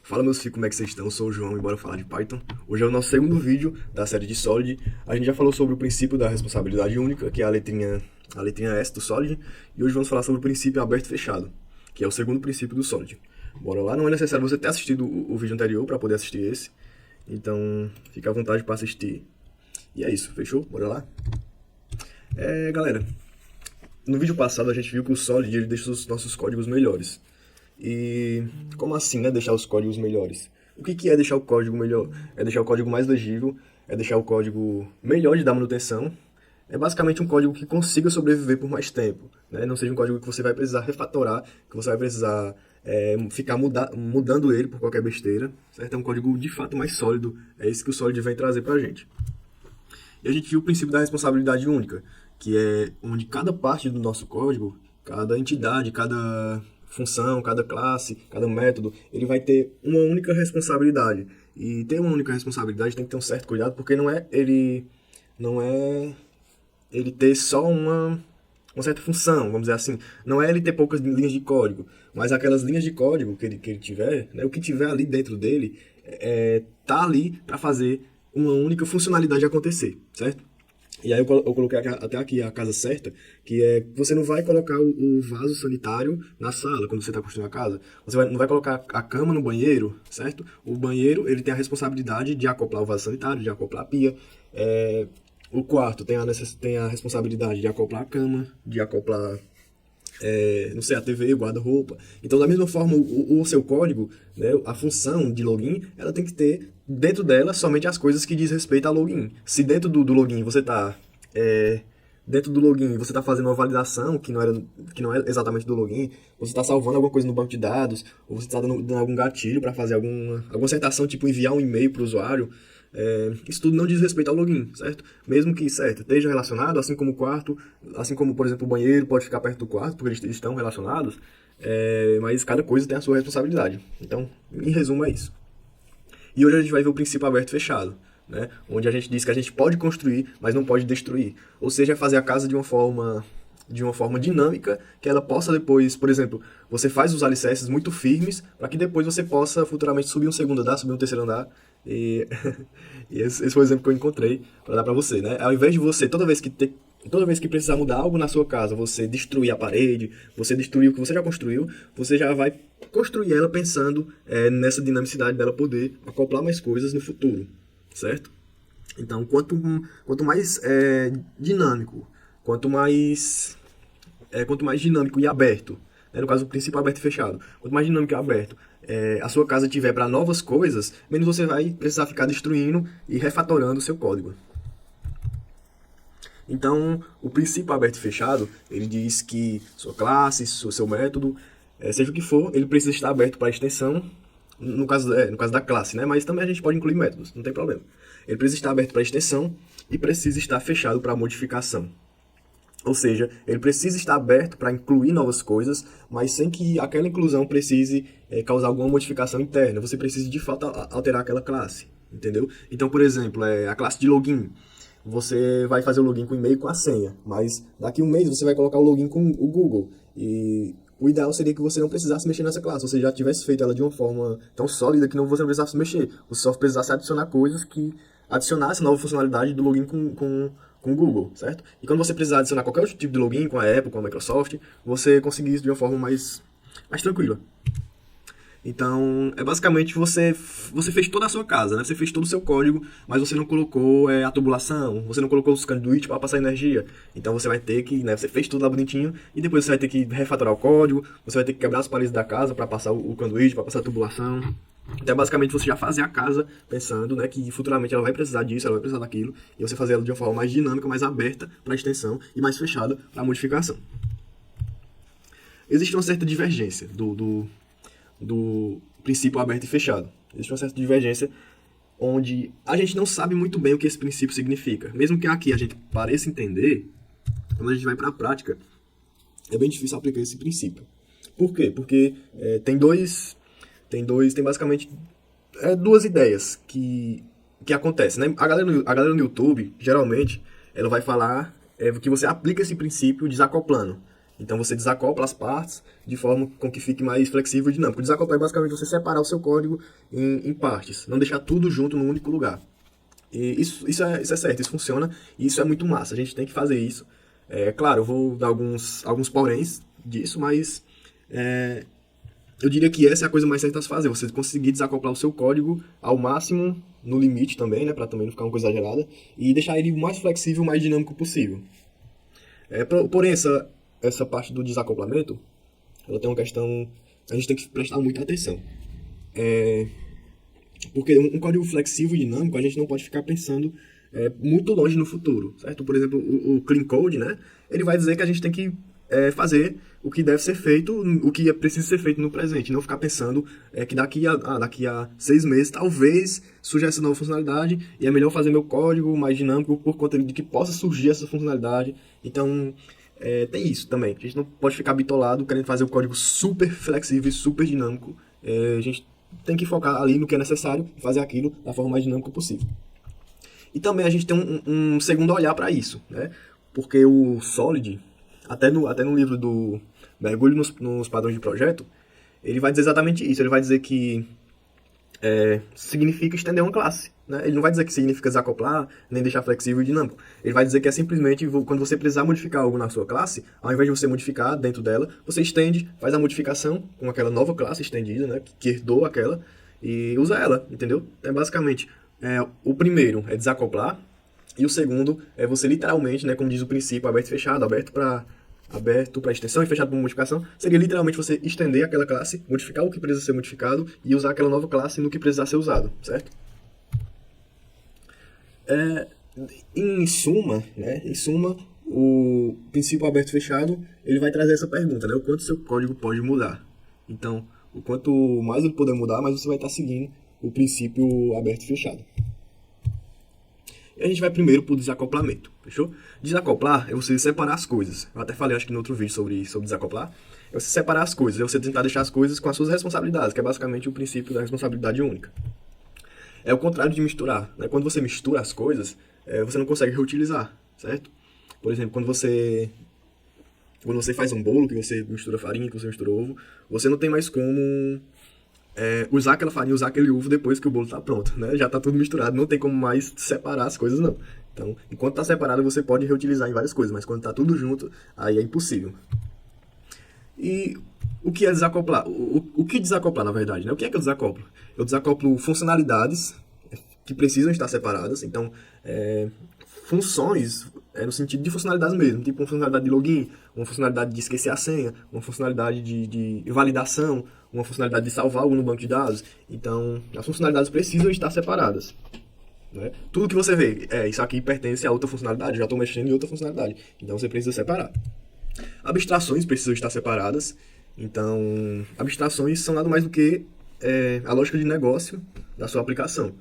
Fala meus filhos, como é que vocês estão? Eu sou o João e bora falar de Python. Hoje é o nosso segundo vídeo da série de Solid. A gente já falou sobre o princípio da responsabilidade única, que é a letrinha S do Solid. E hoje vamos falar sobre o princípio aberto e fechado, que é o segundo princípio do Solid. Bora lá, não é necessário você ter assistido o vídeo anterior para poder assistir esse. Então, fica à vontade para assistir. E é isso, fechou? Bora lá? Galera, no vídeo passado a gente viu que o Solid ele deixa os nossos códigos melhores. E como assim, né, deixar os códigos melhores? O que é deixar o código melhor? É deixar o código mais legível, é deixar o código melhor de dar manutenção. É basicamente um código que consiga sobreviver por mais tempo, né? Não seja um código que você vai precisar refatorar, que você vai precisar ficar mudando ele por qualquer besteira, certo? É um código de fato mais sólido, é isso que o Solid vem trazer pra gente. E a gente viu o princípio da responsabilidade única, que é onde cada parte do nosso código, cada entidade, cada função, cada classe, cada método, ele vai ter uma única responsabilidade. E ter uma única responsabilidade tem que ter um certo cuidado, porque não é ele ter só uma certa função, vamos dizer assim. Não é ele ter poucas linhas de código, mas aquelas linhas de código que ele tiver, né, o que tiver ali dentro dele, tá ali para fazer uma única funcionalidade acontecer, certo? E aí eu coloquei até aqui a casa certa, que é você não vai colocar o vaso sanitário na sala quando você está construindo a casa. Você não vai colocar a cama no banheiro, certo? O banheiro ele tem a responsabilidade de acoplar o vaso sanitário, de acoplar a pia. O quarto tem a responsabilidade de acoplar a cama, de acoplar não sei, a TV, o guarda-roupa. Então, da mesma forma, o seu código, né, a função de login, ela tem que ter dentro dela somente as coisas que diz respeito ao login. Se dentro do login você está fazendo uma validação que não é exatamente do login, você está salvando alguma coisa no banco de dados, ou você está dando algum gatilho para fazer alguma acertação, tipo enviar um e-mail para o usuário, isso tudo não diz respeito ao login, certo? Mesmo que, certo, esteja relacionado, assim como o quarto, assim como, por exemplo, o banheiro pode ficar perto do quarto, porque eles estão relacionados, mas cada coisa tem a sua responsabilidade. Então, em resumo, é isso. E hoje a gente vai ver o princípio aberto e fechado, né? Onde a gente diz que a gente pode construir, mas não pode destruir. Ou seja, fazer a casa de uma forma dinâmica, que ela possa depois, por exemplo, você faz os alicerces muito firmes, para que depois você possa futuramente subir um segundo andar, subir um terceiro andar, e esse foi o exemplo que eu encontrei para dar para você, né? Ao invés de você, toda vez que precisar mudar algo na sua casa, você destruir a parede, você destruir o que você já construiu, você já vai construir ela pensando nessa dinamicidade dela poder acoplar mais coisas no futuro, certo? Então, quanto mais dinâmico, quanto mais dinâmico e aberto, né? No caso, o princípio aberto e fechado, quanto mais dinâmico e aberto a sua casa tiver para novas coisas, menos você vai precisar ficar destruindo e refatorando o seu código. Então, o princípio aberto e fechado, ele diz que sua classe, seu método, seja o que for, ele precisa estar aberto para extensão, no caso da classe, né? Mas também a gente pode incluir métodos, não tem problema. Ele precisa estar aberto para extensão e precisa estar fechado para modificação. Ou seja, ele precisa estar aberto para incluir novas coisas, mas sem que aquela inclusão precise causar alguma modificação interna. Você precisa, de fato, alterar aquela classe, entendeu? Então, por exemplo, a classe de login. Você vai fazer o login com o e-mail e com a senha, mas daqui a um mês você vai colocar o login com o Google. E o ideal seria que você não precisasse mexer nessa classe, você já tivesse feito ela de uma forma tão sólida que você não precisasse mexer. Você só precisasse adicionar coisas que adicionassem nova funcionalidade do login com o Google, certo? E quando você precisar adicionar qualquer outro tipo de login com a Apple, com a Microsoft, você conseguir isso de uma forma mais tranquila. Então, basicamente você fez toda a sua casa, né? Você fez todo o seu código, mas você não colocou a tubulação, você não colocou os conduítes para passar energia. Então você vai ter que, né? Você fez tudo lá bonitinho e depois você vai ter que refatorar o código, você vai ter que quebrar as paredes da casa para passar o conduíte, para passar a tubulação. Então, basicamente, você já fazer a casa pensando, né, que futuramente ela vai precisar disso, ela vai precisar daquilo, e você fazer ela de uma forma mais dinâmica, mais aberta para extensão e mais fechada para modificação. Existe uma certa divergência do princípio aberto e fechado. Existe uma certa divergência onde a gente não sabe muito bem o que esse princípio significa. Mesmo que aqui a gente pareça entender, quando a gente vai para a prática, é bem difícil aplicar esse princípio. Por quê? Porque tem basicamente duas ideias que acontecem, né? A galera no YouTube, geralmente, ela vai falar que você aplica esse princípio desacoplando. Então você desacopla as partes de forma com que fique mais flexível e dinâmico. Desacoplar é basicamente você separar o seu código em partes, não deixar tudo junto num único lugar. E isso é certo, isso funciona e isso é muito massa. A gente tem que fazer isso. Claro, eu vou dar alguns poréns disso, mas eu diria que essa é a coisa mais certa a se fazer. Você conseguir desacoplar o seu código ao máximo, no limite também, né, para também não ficar uma coisa exagerada, e deixar ele o mais flexível, o mais dinâmico possível. Porém, essa parte do desacoplamento, ela tem uma questão, a gente tem que prestar muita atenção. Porque um código flexível e dinâmico, a gente não pode ficar pensando muito longe no futuro, certo? Por exemplo, o Clean Code, né? Ele vai dizer que a gente tem que fazer o que deve ser feito, o que é preciso ser feito no presente, não ficar pensando que daqui a 6 meses talvez surja essa nova funcionalidade e é melhor fazer meu código mais dinâmico por conta de que possa surgir essa funcionalidade. Então, tem isso também. A gente não pode ficar bitolado querendo fazer um código super flexível e super dinâmico. A gente tem que focar ali no que é necessário e fazer aquilo da forma mais dinâmica possível. E também a gente tem um segundo olhar para isso, né? Porque o Solid, até no livro do Mergulho nos Padrões de Projeto, ele vai dizer exatamente isso. Ele vai dizer que significa estender uma classe, né? Ele não vai dizer que significa desacoplar, nem deixar flexível e dinâmico. Ele vai dizer que é simplesmente quando você precisar modificar algo na sua classe, ao invés de você modificar dentro dela, você estende, faz a modificação com aquela nova classe estendida, né, que herdou aquela, e usa ela, entendeu? É basicamente, o primeiro é desacoplar, e o segundo é você literalmente, né, como diz o princípio, aberto e fechado, aberto para extensão e fechado para modificação, seria literalmente você estender aquela classe, modificar o que precisa ser modificado e usar aquela nova classe no que precisar ser usado, certo? Em suma, o princípio aberto e fechado, ele vai trazer essa pergunta, né? O quanto seu código pode mudar. Então, o quanto mais ele puder mudar, mais você vai estar seguindo o princípio aberto e fechado. E a gente vai primeiro para o desacoplamento, fechou? Desacoplar é você separar as coisas. Eu até falei, acho que no outro vídeo sobre desacoplar. É você separar as coisas, é você tentar deixar as coisas com as suas responsabilidades, que é basicamente o princípio da responsabilidade única. É o contrário de misturar, né? Quando você mistura as coisas, você não consegue reutilizar, certo? Por exemplo, quando você faz um bolo, que você mistura farinha, que você mistura ovo, você não tem mais como usar aquela farinha, usar aquele ovo depois que o bolo está pronto, né? Já está tudo misturado, não tem como mais separar as coisas, não. Então, enquanto está separado, você pode reutilizar em várias coisas, mas quando está tudo junto, aí é impossível. E o que é desacoplar? O que desacoplar, na verdade, né? O que é que eu desacoplo? Eu desacoplo funcionalidades que precisam estar separadas, então, funções no sentido de funcionalidades mesmo, tipo uma funcionalidade de login, uma funcionalidade de esquecer a senha, uma funcionalidade de validação, uma funcionalidade de salvar algo no banco de dados. Então, as funcionalidades precisam estar separadas, né? Tudo que você vê, isso aqui pertence a outra funcionalidade, já estou mexendo em outra funcionalidade, então você precisa separar. Abstrações precisam estar separadas, então abstrações são nada mais do que a lógica de negócio da sua aplicação.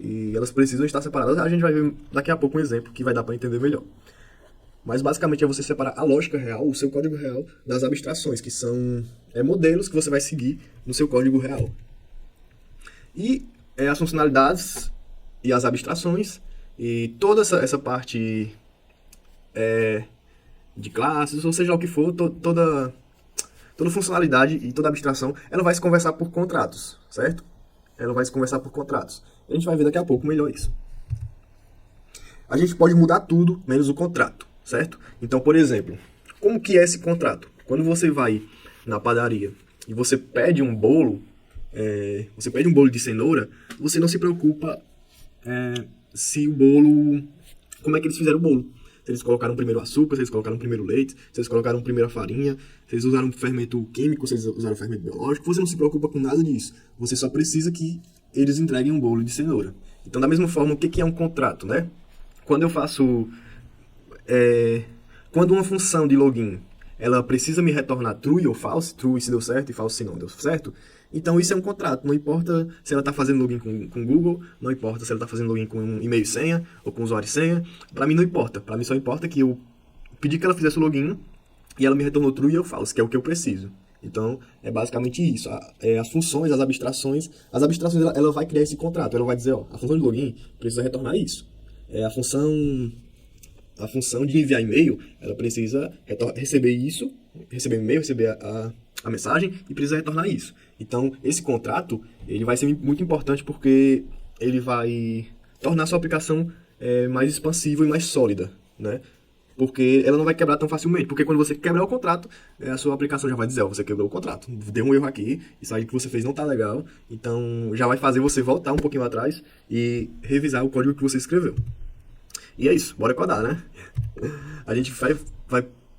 E elas precisam estar separadas. A gente vai ver daqui a pouco um exemplo que vai dar para entender melhor. Mas basicamente é você separar a lógica real, o seu código real, das abstrações, que são modelos que você vai seguir no seu código real. E as funcionalidades e as abstrações, e toda essa parte de classes, ou seja lá o que for, toda funcionalidade e toda abstração, ela vai se conversar por contratos, certo? Ela vai se conversar por contratos. A gente vai ver daqui a pouco melhor isso. A gente pode mudar tudo, menos o contrato, certo? Então, por exemplo, como que é esse contrato? Quando você vai na padaria e você pede um bolo, de cenoura, você não se preocupa se o bolo... Como é que eles fizeram o bolo? Se eles colocaram primeiro açúcar, se eles colocaram primeiro leite, se eles colocaram primeiro a farinha, se eles usaram fermento químico, se eles usaram fermento biológico, você não se preocupa com nada disso. Você só precisa que eles entreguem um bolo de cenoura. Então, da mesma forma, o que é um contrato, né? Quando eu faço... quando uma função de login, ela precisa me retornar true ou false, true se deu certo e false se não deu certo, então isso é um contrato. Não importa se ela está fazendo login com Google, não importa se ela está fazendo login com um e-mail e senha, ou com usuário e senha, para mim não importa. Para mim só importa que eu pedi que ela fizesse o login e ela me retornou true ou false, que é o que eu preciso. Então, é basicamente isso. As funções, as abstrações ela vai criar esse contrato. Ela vai dizer, a função de login precisa retornar isso. A função a função de enviar e-mail, ela precisa receber isso, receber o e-mail, receber a mensagem e precisa retornar isso. Então, esse contrato, ele vai ser muito importante porque ele vai tornar a sua aplicação mais expansiva e mais sólida, né? Porque ela não vai quebrar tão facilmente. Porque quando você quebrar o contrato, a sua aplicação já vai dizer, ó, você quebrou o contrato. Deu um erro aqui, isso aí que você fez não tá legal. Então, já vai fazer você voltar um pouquinho atrás e revisar o código que você escreveu. E é isso, bora codar, né? A gente vai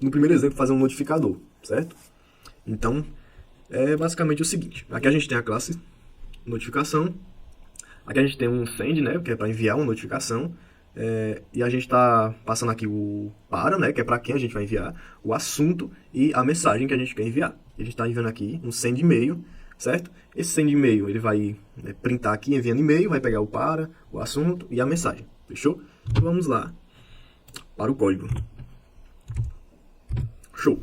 no primeiro exemplo, fazer um notificador, certo? Então, é basicamente o seguinte. Aqui a gente tem a classe notificação. Aqui a gente tem um send, né, que é para enviar uma notificação. E a gente está passando aqui o para, né, que é para quem a gente vai enviar, o assunto e a mensagem que a gente quer enviar. A gente está enviando aqui um send e-mail, certo? Esse send e-mail, ele vai printar aqui, enviando e-mail, vai pegar o para, o assunto e a mensagem, fechou? Então vamos lá para o código. Show!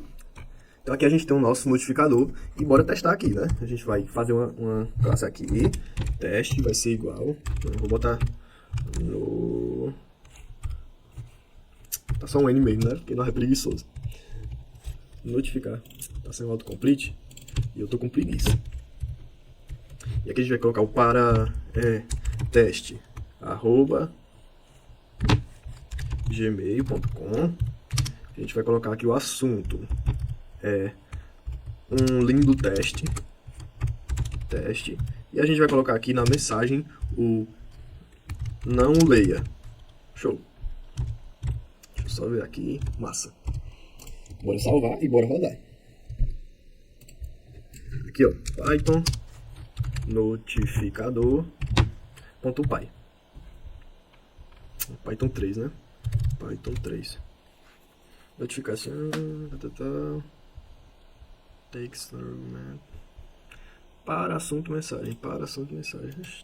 Então aqui a gente tem o nosso notificador e bora testar aqui, né? A gente vai fazer uma classe aqui, teste, vai ser igual, então, eu vou botar no... Tá só um N mesmo, né? Porque não é preguiçoso. Notificar. Tá sem autocomplete. E eu tô com preguiça. E aqui a gente vai colocar o para teste @gmail.com. A gente vai colocar aqui o assunto. Um lindo teste. E a gente vai colocar aqui na mensagem o não leia. Show. Deixa eu só ver aqui. Massa. Bora salvar e bora rodar. Aqui, ó. Python notificador.py. Python 3, né? Python 3. Notificação. Takes para assunto mensagem.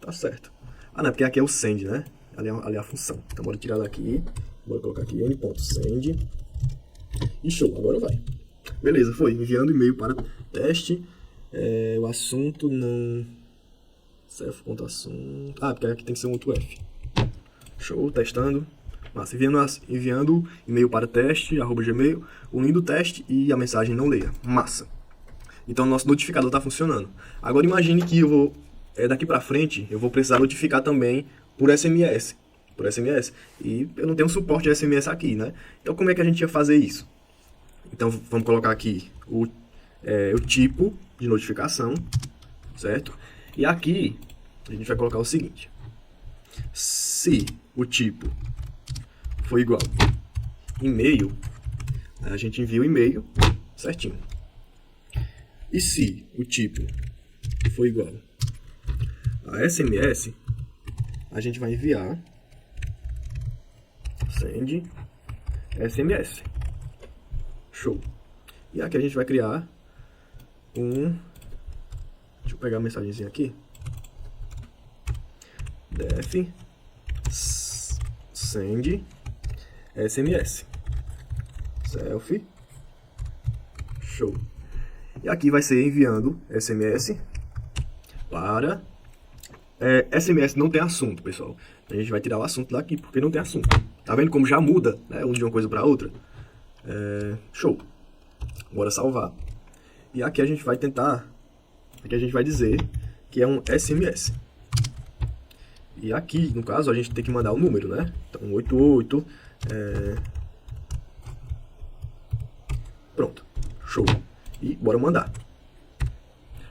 Tá certo. Ah, não, porque aqui é o send, né? Ali é a função. Então, bora tirar daqui. Bora colocar aqui n.send. E show, agora vai. Beleza, foi. Enviando e-mail para teste. O assunto não... Self.assunto. Ah, porque aqui tem que ser um outro F. Show, testando. Massa, enviando e-mail para teste, @gmail, o link do teste e a mensagem não leia. Massa. Então, nosso notificador está funcionando. Agora, imagine que eu vou... daqui para frente, eu vou precisar notificar também por SMS. E eu não tenho suporte de SMS aqui, né? Então, como é que a gente ia fazer isso? Então, vamos colocar aqui o tipo de notificação, certo? E aqui, a gente vai colocar o seguinte. Se o tipo for igual e-mail, a gente envia o e-mail certinho. E se o tipo for igual a SMS, a gente vai enviar send SMS. Show. E aqui a gente vai criar deixa eu pegar a mensagenzinha aqui. Def send SMS. Self. Show. E aqui vai ser enviando SMS para... SMS não tem assunto, pessoal. A gente vai tirar o assunto daqui porque não tem assunto. Tá vendo como já muda, né, de uma coisa para outra? Show. Bora salvar. E aqui a gente vai tentar... Aqui a gente vai dizer que é um SMS. E aqui, no caso, a gente tem que mandar o número, né? Então, 88... Pronto. Show. E bora mandar.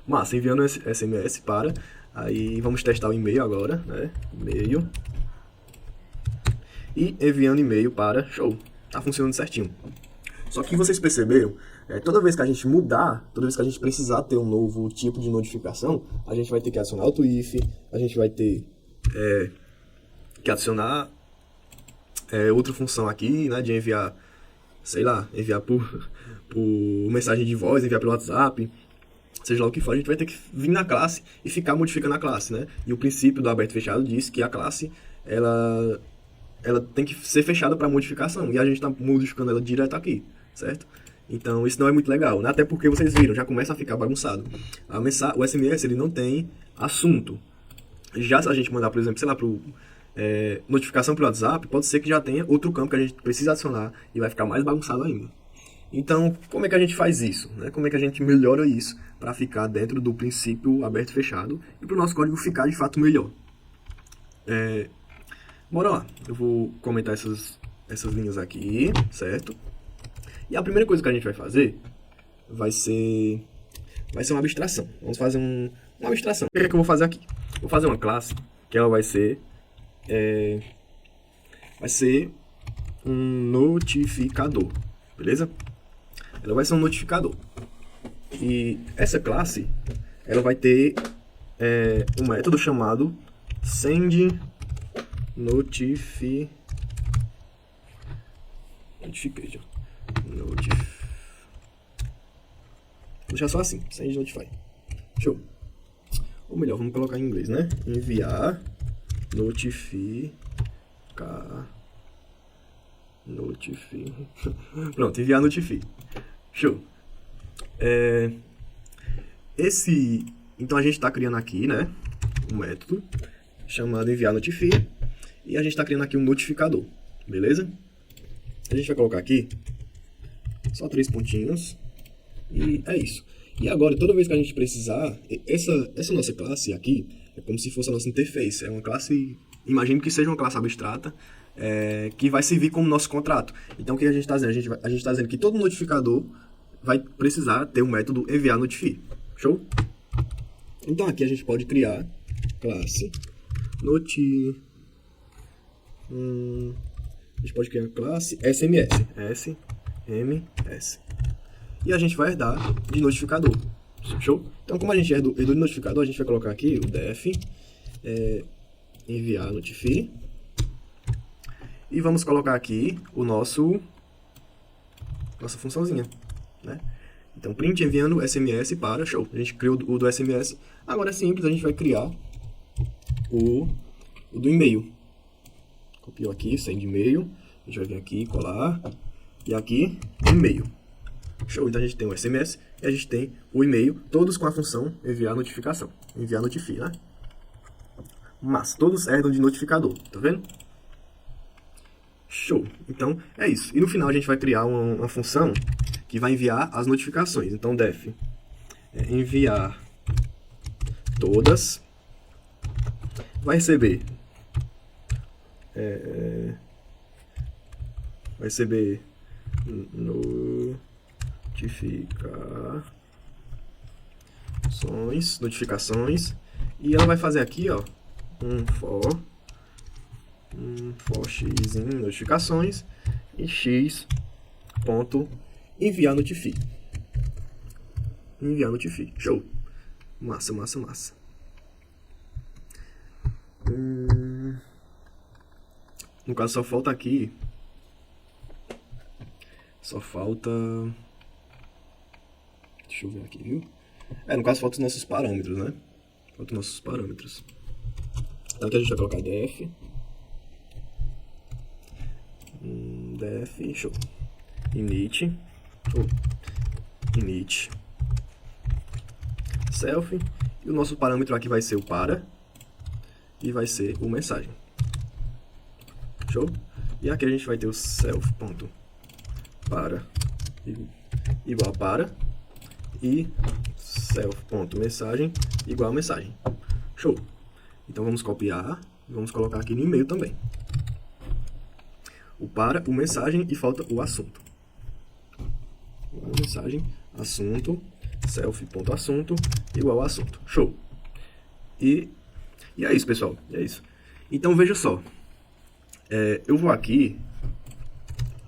Massa, enviando esse SMS para... Aí vamos testar o e-mail agora, né? E-mail. E enviando e-mail para... Show. Tá funcionando certinho. Só que vocês perceberam, toda vez que a gente mudar, toda vez que a gente precisar ter um novo tipo de notificação, a gente vai ter que adicionar o if, a gente vai ter que adicionar outra função aqui, né? De enviar, sei lá, enviar por mensagem de voz, enviar pelo WhatsApp, seja lá o que for, a gente vai ter que vir na classe e ficar modificando a classe, né? E o princípio do aberto e fechado diz que a classe, ela tem que ser fechada para modificação, e a gente está modificando ela direto aqui, certo? Então, isso não é muito legal, né? Até porque vocês viram, já começa a ficar bagunçado. O SMS, ele não tem assunto. Já se a gente mandar, por exemplo, sei lá, notificação pelo WhatsApp, pode ser que já tenha outro campo que a gente precisa adicionar e vai ficar mais bagunçado ainda. Então, como é que a gente faz isso, né? Como é que a gente melhora isso para ficar dentro do princípio aberto e fechado e para o nosso código ficar de fato melhor? Bora lá, eu vou comentar essas linhas aqui, certo? E a primeira coisa que a gente vai fazer vai ser uma abstração. Vamos fazer uma abstração. O que é que eu vou fazer aqui? Vou fazer uma classe que ela vai ser um notificador, beleza? Ela vai ser um notificador. E essa classe, ela vai ter um método chamado send notification. Vou deixar só assim, send notify. Show. Ou melhor, vamos colocar em inglês, né? Enviar Pronto, enviar notify. Show. Então a gente está criando aqui, né, um método chamado enviar notify e a gente está criando aqui um notificador, beleza? A gente vai colocar aqui só 3 pontinhos e é isso. E agora, toda vez que a gente precisar, essa nossa classe aqui é como se fosse a nossa interface. É uma classe, imagino que seja uma classe abstrata, que vai servir como nosso contrato. Então, o que a gente está dizendo? A gente está dizendo que todo notificador vai precisar ter um método enviar notify. Show? Então, aqui a gente pode criar classe a gente pode criar classe SMS. E a gente vai herdar de notificador. Show? Então, como a gente herdou de notificador, a gente vai colocar aqui o def enviar notify. E vamos colocar aqui nossa funçãozinha, né? Então, print enviando SMS para, show. A gente criou o do SMS. Agora é simples, a gente vai criar o do e-mail. Copiou aqui, send e-mail. A gente vai vir aqui, colar. E aqui, e-mail. Show, então a gente tem o SMS e a gente tem o e-mail, todos com a função enviar notificação. Enviar notify, né? Mas todos herdam de notificador, tá vendo? Show, então é isso. E no final a gente vai criar uma função que vai enviar as notificações. Então def enviar todas, vai receber notificações, e ela vai fazer aqui, ó, um for x em notificações e x ponto enviar notify. Show. Massa. No caso só falta aqui. Deixa eu ver aqui, viu? No caso falta os nossos parâmetros, né? Então aqui a gente vai colocar def. Show. Init. Self. E o nosso parâmetro aqui vai ser o para. E vai ser o mensagem. Show? E aqui a gente vai ter o self.para igual a para. E self.mensagem igual a mensagem. Show! Então vamos copiar e vamos colocar aqui no e-mail também. O para, o mensagem e falta o assunto. Mensagem, assunto, self.assunto igual a assunto. Show! E é isso, pessoal. É isso. Então veja só. Eu vou aqui.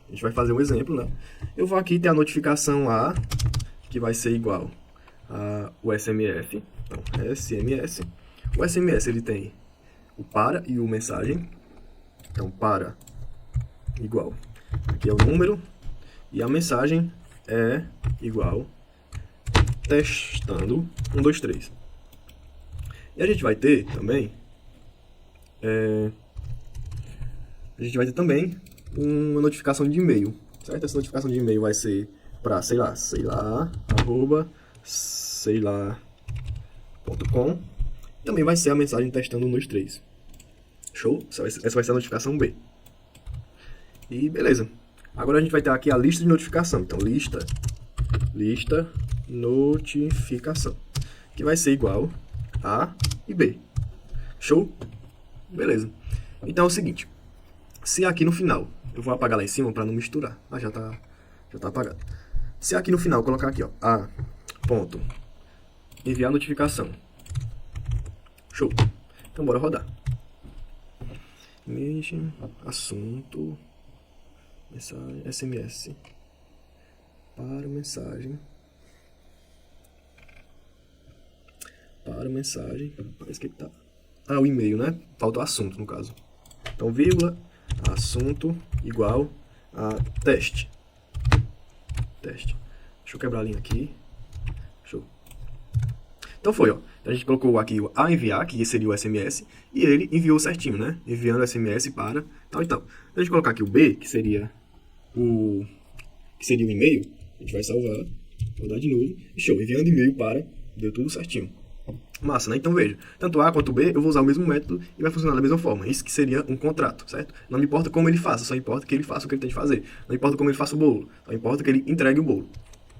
A gente vai fazer um exemplo, né? Eu vou aqui ter a notificação A, que vai ser igual ao SMS. Então, SMS. O SMS ele tem o para e o mensagem. Então, para igual. Aqui é o número. E a mensagem é igual testando 1, 2, 3. E a gente vai ter também uma notificação de e-mail, certo? Essa notificação de e-mail vai ser para, sei lá, @sei lá.com. Também vai ser a mensagem testando 1, 2, 3. Show? Essa vai ser a notificação B. E beleza. Agora a gente vai ter aqui a lista de notificação. Então, lista notificação, que vai ser igual a e B. Show? Beleza. Então é o seguinte. Se aqui no final, eu vou apagar lá em cima para não misturar. Ah, já tá apagado. Se aqui no final eu colocar aqui, ó, a ponto enviar notificação. Show. Então bora rodar. Image, assunto, mensagem, SMS. Para mensagem. Parece que tá. Ah, o e-mail, né? Falta o assunto, no caso. Então, vírgula, assunto, igual a teste. Deixa eu quebrar a linha aqui. Show. Então foi, ó. A gente colocou aqui o a enviar, que seria o SMS, e ele enviou certinho, né? Enviando o SMS para tal e tal. Então, a gente colocar aqui o B, que seria o e-mail, a gente vai salvar, rodar de novo, e show, enviando e-mail para, deu tudo certinho. Massa, né? Então veja, tanto A quanto B, eu vou usar o mesmo método e vai funcionar da mesma forma. Isso que seria um contrato, certo? Não me importa como ele faça, só importa que ele faça o que ele tem de fazer. Não importa como ele faça o bolo, só importa que ele entregue o bolo.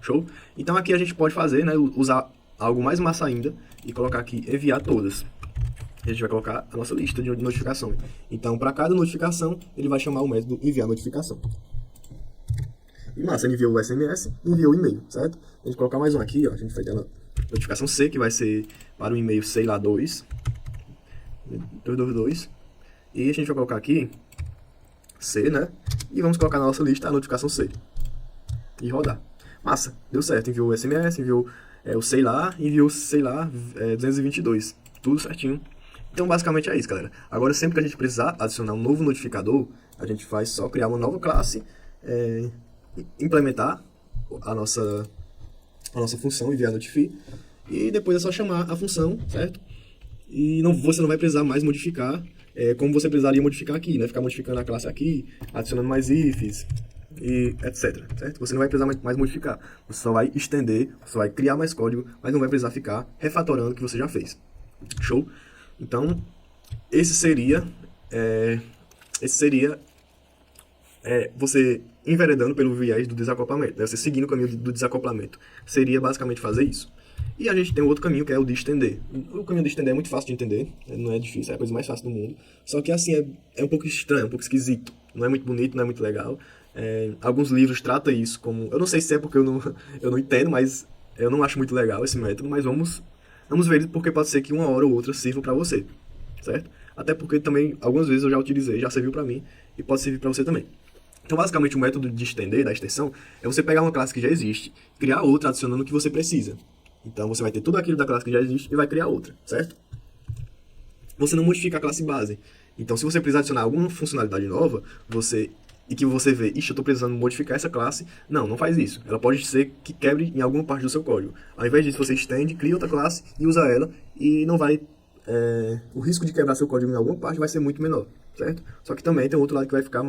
Show? Então aqui a gente pode fazer, né? Usar algo mais massa ainda e colocar aqui enviar todas. A gente vai colocar a nossa lista de notificação. Então, para cada notificação, ele vai chamar o método enviar notificação. E massa, ele enviou o SMS, enviou o e-mail, certo? A gente colocar mais um aqui, ó, a gente vai ter a notificação C, que vai ser para o e-mail sei lá 222. E a gente vai colocar aqui C, né? E vamos colocar na nossa lista a notificação C. E rodar. Massa, deu certo. Enviou o SMS, enviou o sei lá, enviou sei lá 222. Tudo certinho. Então, basicamente é isso, galera. Agora, sempre que a gente precisar adicionar um novo notificador, a gente vai só criar uma nova classe, implementar a nossa função, enviar notify, e depois é só chamar a função, certo? E você não vai precisar mais modificar, como você precisaria modificar aqui, né? Ficar modificando a classe aqui, adicionando mais ifs, e etc, certo? Você não vai precisar mais modificar, você só vai estender, você vai criar mais código, mas não vai precisar ficar refatorando o que você já fez. Show? Então, esse seria você enveredando pelo viés do desacoplamento, né? Você seguindo o caminho do desacoplamento. Seria basicamente fazer isso. E a gente tem um outro caminho, que é o de estender. O caminho de estender é muito fácil de entender, não é difícil, é a coisa mais fácil do mundo. Só que assim, é um pouco estranho, um pouco esquisito. Não é muito bonito, não é muito legal. Alguns livros tratam isso como... Eu não sei se é porque eu não entendo, mas eu não acho muito legal esse método, mas vamos ver, porque pode ser que uma hora ou outra sirva para você, certo? Até porque também, algumas vezes eu já utilizei, já serviu para mim, e pode servir para você também. Então, basicamente, o método de estender, da extensão, é você pegar uma classe que já existe, criar outra adicionando o que você precisa. Então, você vai ter tudo aquilo da classe que já existe e vai criar outra, certo? Você não modifica a classe base. Então, se você precisar adicionar alguma funcionalidade nova, e que você vê, ixi, eu estou precisando modificar essa classe, não faz isso. Ela pode ser que quebre em alguma parte do seu código. Ao invés disso, você estende, cria outra classe e usa ela, e não vai... o risco de quebrar seu código em alguma parte vai ser muito menor, certo? Só que também tem outro lado que vai ficar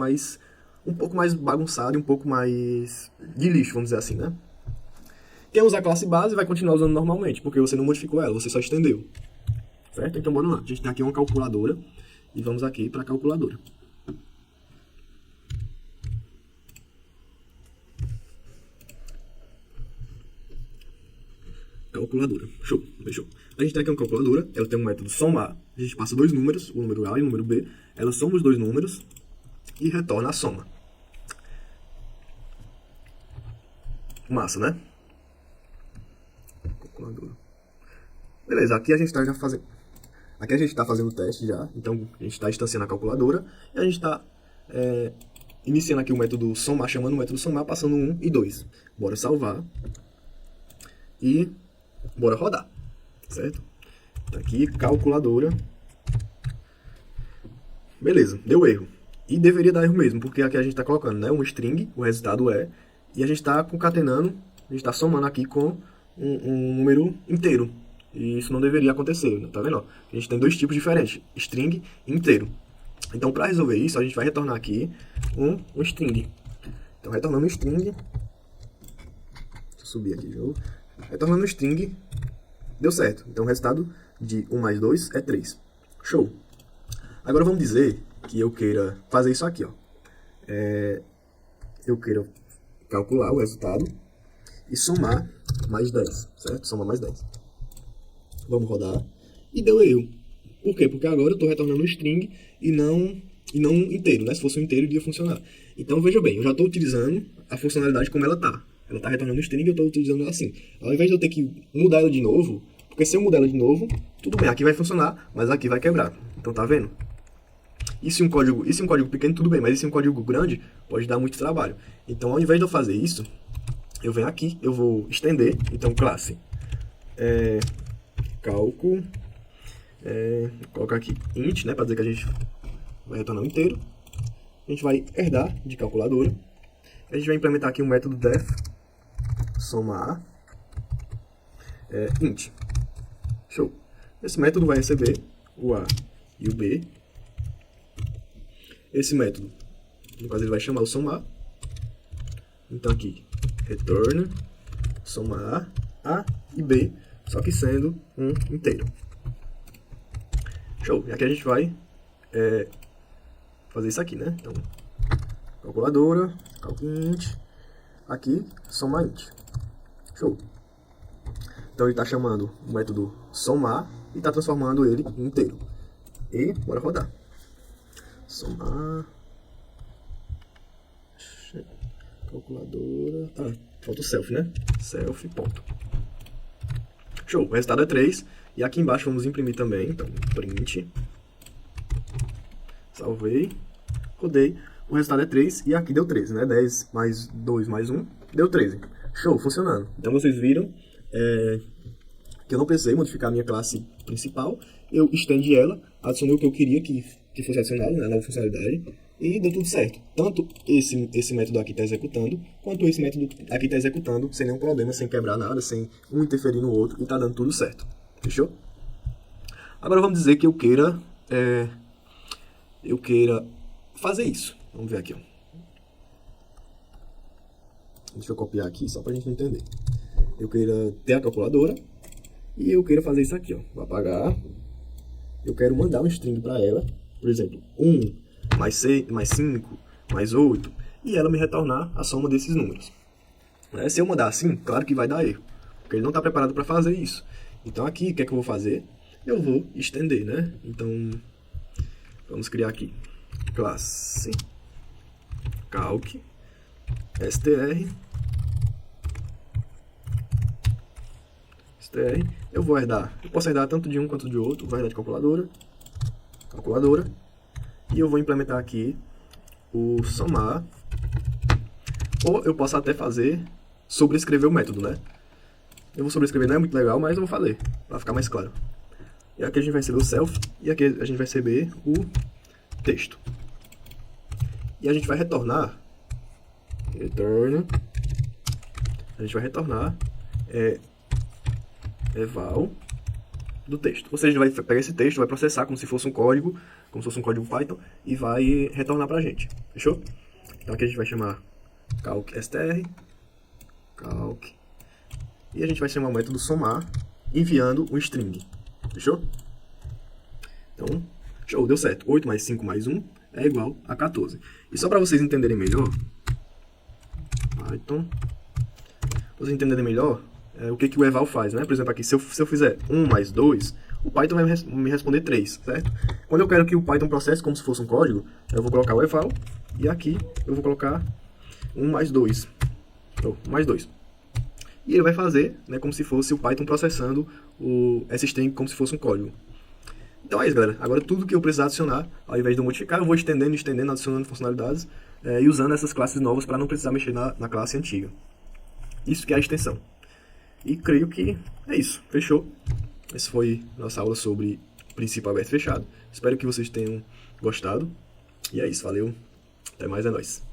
um pouco mais bagunçado e um pouco mais de lixo, vamos dizer assim, né? Quem usar a classe base vai continuar usando normalmente, porque você não modificou ela, você só estendeu. Certo? Então, bora lá. A gente tem aqui uma calculadora, e vamos aqui para a calculadora. Calculadora. Show. Fechou. A gente tem aqui uma calculadora, ela tem um método somar. A gente passa dois números, o número A e o número B. Ela soma os dois números e retorna a soma. Massa, né? Calculadora. Beleza, aqui a gente está já fazendo... Aqui a gente está fazendo o teste já. Então, a gente está instanciando a calculadora. E a gente está iniciando aqui o método somar, chamando o método somar, passando 1 e 2. Bora salvar. E bora rodar. Certo? Tá aqui, calculadora. Beleza, deu erro. E deveria dar erro mesmo, porque aqui a gente está colocando, né, um string, o resultado é, e a gente está concatenando, a gente está somando aqui com um número inteiro. E isso não deveria acontecer, tá vendo? A gente tem dois tipos diferentes, string e inteiro. Então, para resolver isso, a gente vai retornar aqui um string. Então, retornando um string, deixa eu subir aqui de novo. Retornando um string, deu certo. Então, o resultado de 1 mais 2 é 3. Show. Agora vamos dizer que eu queira fazer isso aqui, ó. Eu queira calcular o resultado e somar mais 10, certo? Somar mais 10. Vamos rodar. E deu erro. Por quê? Porque agora eu estou retornando um string e não inteiro, né? Se fosse um inteiro, iria funcionar. Então, veja bem, eu já estou utilizando a funcionalidade como ela está. Ela está retornando um string e eu estou utilizando ela assim. Ao invés de eu ter que mudar ela de novo, porque se eu mudar ela de novo, tudo bem, aqui vai funcionar, mas aqui vai quebrar. Então, tá vendo? E se um código pequeno, tudo bem, mas e se um código grande, pode dar muito trabalho. Então, ao invés de eu fazer isso, eu venho aqui, eu vou estender, então, classe cálculo, vou colocar aqui int, né, para dizer que a gente vai retornar um inteiro. A gente vai herdar de calculadora. A gente vai implementar aqui um método def somar int. Show. Esse método vai receber o A e o B. Esse método, no caso, ele vai chamar o somar. Então aqui, retorna somar A e B, só que sendo um inteiro. Show. E aqui a gente vai fazer isso aqui, né? Então, calculadora, calcint, aqui, somar int. Show. Então ele está chamando o método somar e está transformando ele em inteiro. E bora rodar. Somar. Calculadora. Ah, falta o self, né? Self, ponto. Show. O resultado é 3. E aqui embaixo vamos imprimir também. Então, print. Salvei. Rodei. O resultado é 3 e aqui deu 13, né? 10 mais 2 mais 1 deu 13. Show, funcionando. Então vocês viram que eu não precisei modificar a minha classe principal. Eu estendi ela, adicionei o que eu queria que fosse adicionado, né? A nova funcionalidade. E deu tudo certo. Tanto esse método aqui está executando, quanto esse método aqui está executando sem nenhum problema, sem quebrar nada, sem um interferir no outro, e está dando tudo certo. Fechou? Agora vamos dizer que eu queira fazer isso. Vamos ver aqui, ó. Deixa eu copiar aqui só para a gente entender. Eu queira ter a calculadora e eu queira fazer isso aqui, ó. Vou apagar. Eu quero mandar um string para ela, por exemplo, 1 mais 6, mais 5, mais 8, e ela me retornar a soma desses números. Se eu mandar assim, claro que vai dar erro, porque ele não está preparado para fazer isso. Então aqui, o que é que eu vou fazer? Eu vou estender, né? Então, vamos criar aqui classe calc str. Eu vou herdar, eu posso herdar tanto de um quanto de outro, vou herdar de calculadora, e eu vou implementar aqui o somar, ou eu posso até sobrescrever o método, né? Eu vou sobrescrever, não é muito legal, mas eu vou fazer, para ficar mais claro. E aqui a gente vai receber o self, e aqui a gente vai receber o texto. E a gente vai retornar, eval do texto. Ou seja, vai pegar esse texto, vai processar como se fosse um código Python, e vai retornar pra gente. Fechou? Então aqui a gente vai chamar calc str, e a gente vai chamar o método somar, enviando um string. Fechou? Então, show, deu certo. 8 mais 5 mais 1 é igual a 14. E só para vocês entenderem melhor, Python, o que o eval faz, né? Por exemplo, aqui, se eu fizer 1 mais 2, o Python vai me responder 3, certo? Quando eu quero que o Python processe como se fosse um código, eu vou colocar o eval, e aqui eu vou colocar 1 mais 2. Ou 1 mais 2. E ele vai fazer, né, como se fosse o Python processando essa string como se fosse um código. Então é isso, galera. Agora tudo que eu precisar adicionar, ao invés de eu modificar, eu vou estendendo, adicionando funcionalidades e usando essas classes novas para não precisar mexer na classe antiga. Isso que é a extensão. E creio que é isso. Fechou? Essa foi nossa aula sobre princípio aberto e fechado. Espero que vocês tenham gostado. E é isso. Valeu. Até mais. É nóis.